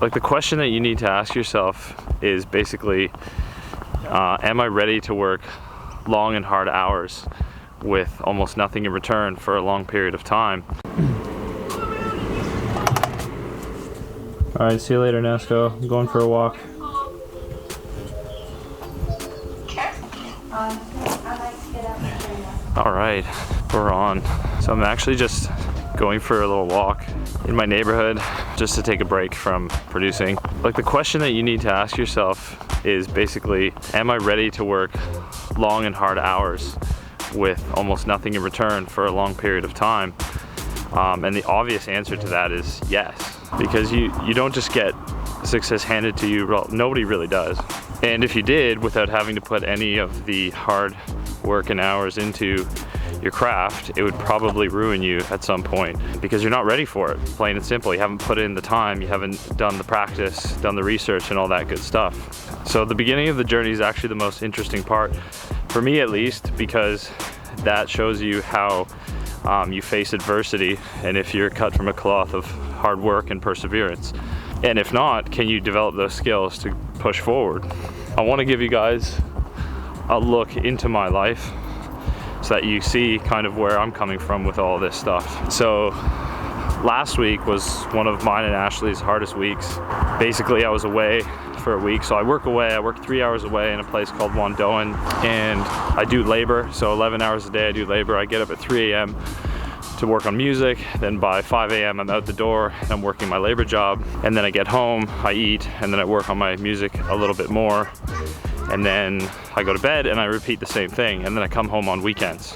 Like, the question that you need to ask yourself is basically, am I ready to work long and hard hours with almost nothing in return for a long period of time? All right, see you later, Nesco. I'm going for a walk. All right, we're on. So I'm actually just going for a little walk in my neighborhood just to take a break from producing. Like, the question that you need to ask yourself is basically, am I ready to work long and hard hours with almost nothing in return for a long period of time? And the obvious answer to that is yes, because you don't just get success handed to you. Well, nobody really does. And if you did, without having to put any of the hard work and hours into your craft, it would probably ruin you at some point because you're not ready for it, plain and simple. You haven't put in the time, you haven't done the practice, done the research and all that good stuff. So the beginning of the journey is actually the most interesting part, for me at least, because that shows you how you face adversity and if you're cut from a cloth of hard work and perseverance. And if not, can you develop those skills to push forward? I want to give you guys a look into my life so that you see kind of where I'm coming from with all this stuff. So last week was one of mine and Ashley's hardest weeks. Basically, I was away for a week. So I work 3 hours away in a place called Wandoan, and I do labor. So 11 hours a day I do labor. I get up at 3 a.m. to work on music, then by 5 a.m. I'm out the door and I'm working my labor job, and then I get home, I eat, and then I work on my music a little bit more, and then I go to bed and I repeat the same thing, and then I come home on weekends.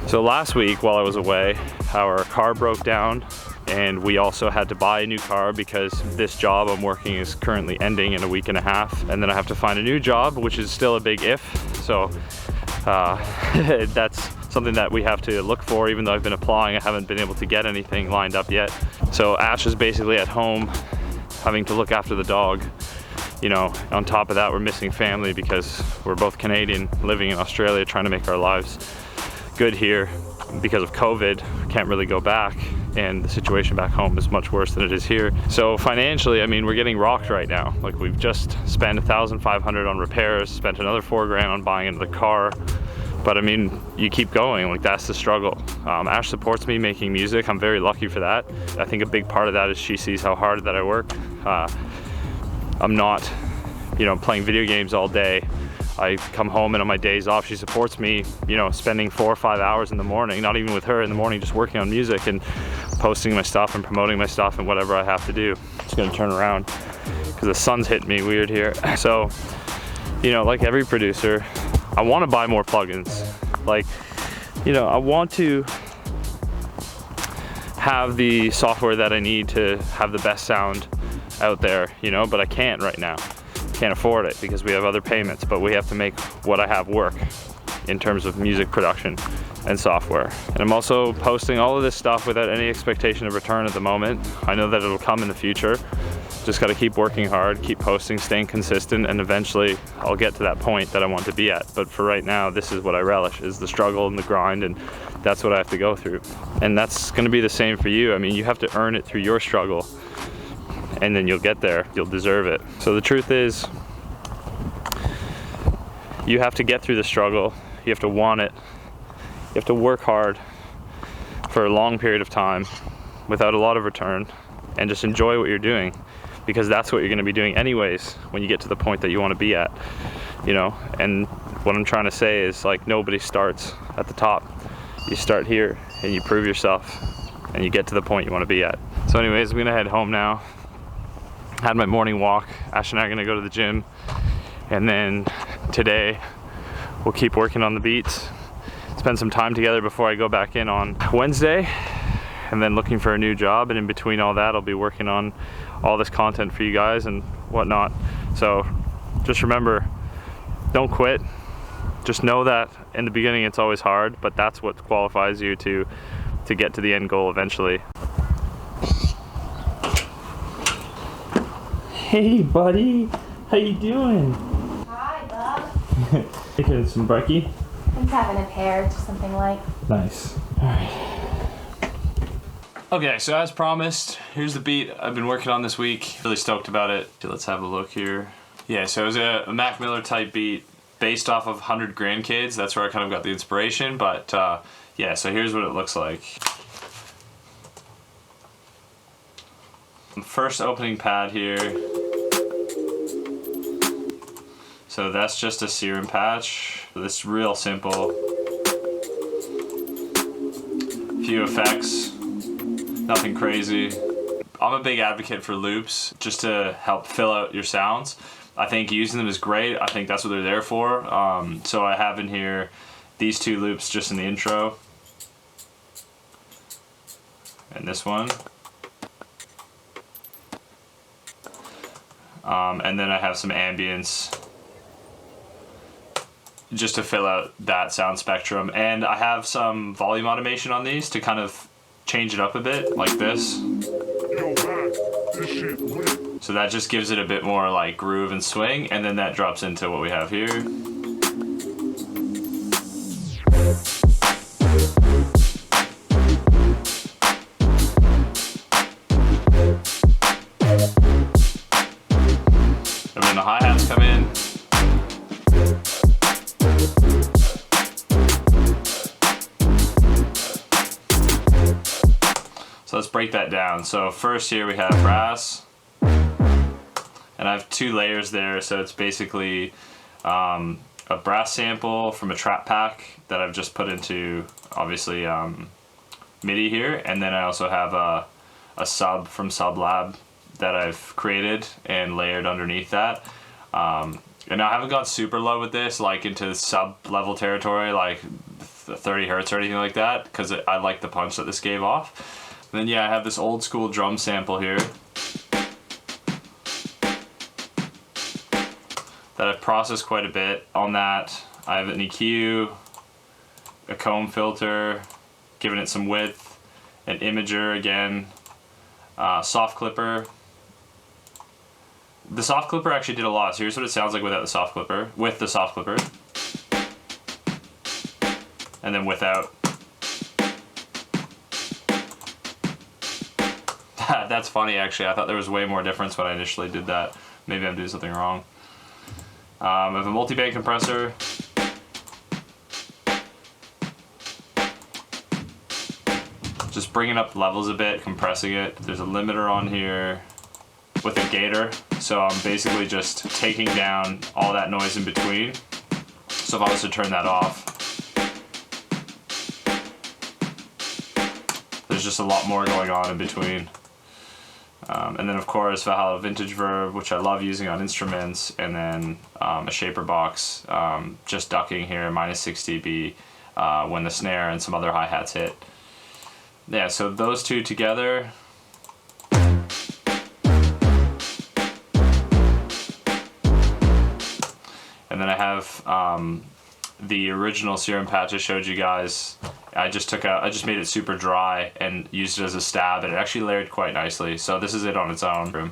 So last week while I was away, our car broke down, and we also had to buy a new car because this job I'm working is currently ending in a week and a half, and then I have to find a new job, which is still a big if. So that's something that we have to look for. Even though I've been applying, I haven't been able to get anything lined up yet. So Ash is basically at home having to look after the dog. You know, on top of that, we're missing family because we're both Canadian living in Australia, trying to make our lives good here. Because of COVID, we can't really go back, and the situation back home is much worse than it is here. So financially, I mean, we're getting rocked right now. Like, we've just spent $1,500 on repairs, spent another $4,000 on buying another car. But I mean, you keep going, like, that's the struggle. Ash supports me making music. I'm very lucky for that. I think a big part of that is she sees how hard that I work. I'm not, you know, playing video games all day. I come home and on my days off, she supports me, you know, spending 4 or 5 hours in the morning, not even with her in the morning, just working on music and posting my stuff and promoting my stuff and whatever I have to do. Just gonna turn around because the sun's hitting me weird here. So, you know, like every producer, I want to buy more plugins. Like, you know, I want to have the software that I need to have the best sound out there, you know, but I can't right now. Can't afford it because we have other payments, but we have to make what I have work in terms of music production and software. And I'm also posting all of this stuff without any expectation of return at the moment. I know that it'll come in the future. Just got to keep working hard, keep posting, staying consistent, and eventually I'll get to that point that I want to be at. But for right now, this is what I relish, is the struggle and the grind, and that's what I have to go through. And that's going to be the same for you. I mean, you have to earn it through your struggle, and then you'll get there. You'll deserve it. So the truth is, you have to get through the struggle. You have to want it. You have to work hard for a long period of time without a lot of return, and just enjoy what you're doing, because that's what you're going to be doing anyways when you get to the point that you want to be at, you know. And what I'm trying to say is, like, nobody starts at the top. You start here and you prove yourself and you get to the point you want to be at. So anyways, I'm gonna head home now. Had my morning walk. Ash and I are gonna go to the gym, and then today we'll keep working on the beats, spend some time together before I go back in on Wednesday, and then looking for a new job. And in between all that, I'll be working on all this content for you guys and whatnot. So just remember, don't quit. Just know that in the beginning it's always hard, but that's what qualifies you to get to the end goal eventually. Hey buddy, how you doing? Hi, bub. Taking some brekkie? I'm having a pear, just something light. Nice. All right. Okay, so as promised, here's the beat I've been working on this week. Really stoked about it. So let's have a look here. Yeah, so it was a Mac Miller type beat based off of 100 Grandkids. That's where I kind of got the inspiration, but yeah, so here's what it looks like. First opening pad here. So that's just a serum patch. It's real simple. Few effects, nothing crazy. I'm a big advocate for loops just to help fill out your sounds. I think using them is great. I think that's what they're there for. So I have in here these two loops just in the intro. And this one. And then I have some ambience just to fill out that sound spectrum. And I have some volume automation on these to kind of change it up a bit, like this. So that just gives it a bit more like groove and swing, and then that drops into what we have here. And then the hi-hats come in. So let's break that down. So first here we have brass, and I have two layers there. So it's basically a brass sample from a trap pack that I've just put into obviously MIDI here, and then I also have a sub from Sublab that I've created and layered underneath that. And I haven't gone super low with this, like into sub-level territory, like 30 hertz or anything like that, because I like the punch that this gave off. And then yeah, I have this old school drum sample here that I've processed quite a bit. On that, I have an EQ, a comb filter, giving it some width, an imager again, soft clipper. The soft clipper actually did a lot. So here's what it sounds like without the soft clipper, with the soft clipper, and then without. That's funny actually. I thought there was way more difference when I initially did that. Maybe I'm doing something wrong. I have a multi-band compressor. Just bringing up levels a bit, compressing it. There's a limiter on here with a gator. So I'm basically just taking down all that noise in between. So if I was to turn that off, there's just a lot more going on in between. And then of course Valhalla Vintage Verb, which I love using on instruments, and then a shaper box, just ducking here, -6 dB when the snare and some other hi-hats hit. Yeah, so those two together. And then I have the original serum patch I showed you guys. I just made it super dry and used it as a stab, and it actually layered quite nicely. So this is it on its own.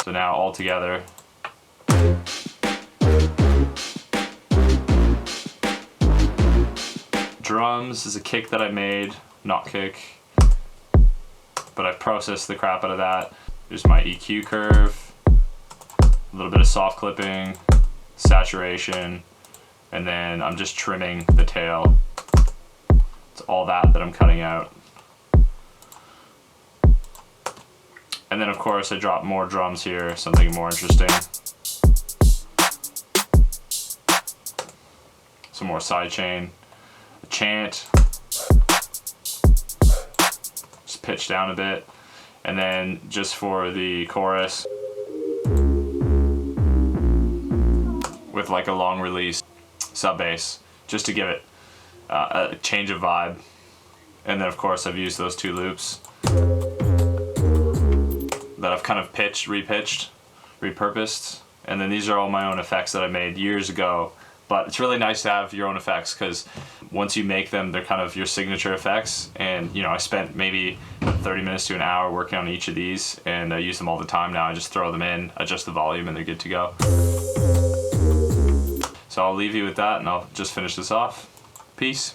So now all together. Drums is a kick that I made, not kick, but I processed the crap out of that. There's my EQ curve, a little bit of soft clipping, saturation, and then I'm just trimming the tail. It's all that I'm cutting out. And then of course I drop more drums here, something more interesting. Some more sidechain, a chant, just pitch down a bit, and then just for the chorus, with like a long release sub bass, just to give it a change of vibe. And then of course I've used those two loops that I've kind of pitched, repitched, repurposed, and then these are all my own effects that I made years ago. But it's really nice to have your own effects, because once you make them, they're kind of your signature effects. And you know, I spent maybe 30 minutes to an hour working on each of these, and I use them all the time now. I just throw them in, adjust the volume, and they're good to go. So I'll leave you with that, and I'll just finish this off. Peace.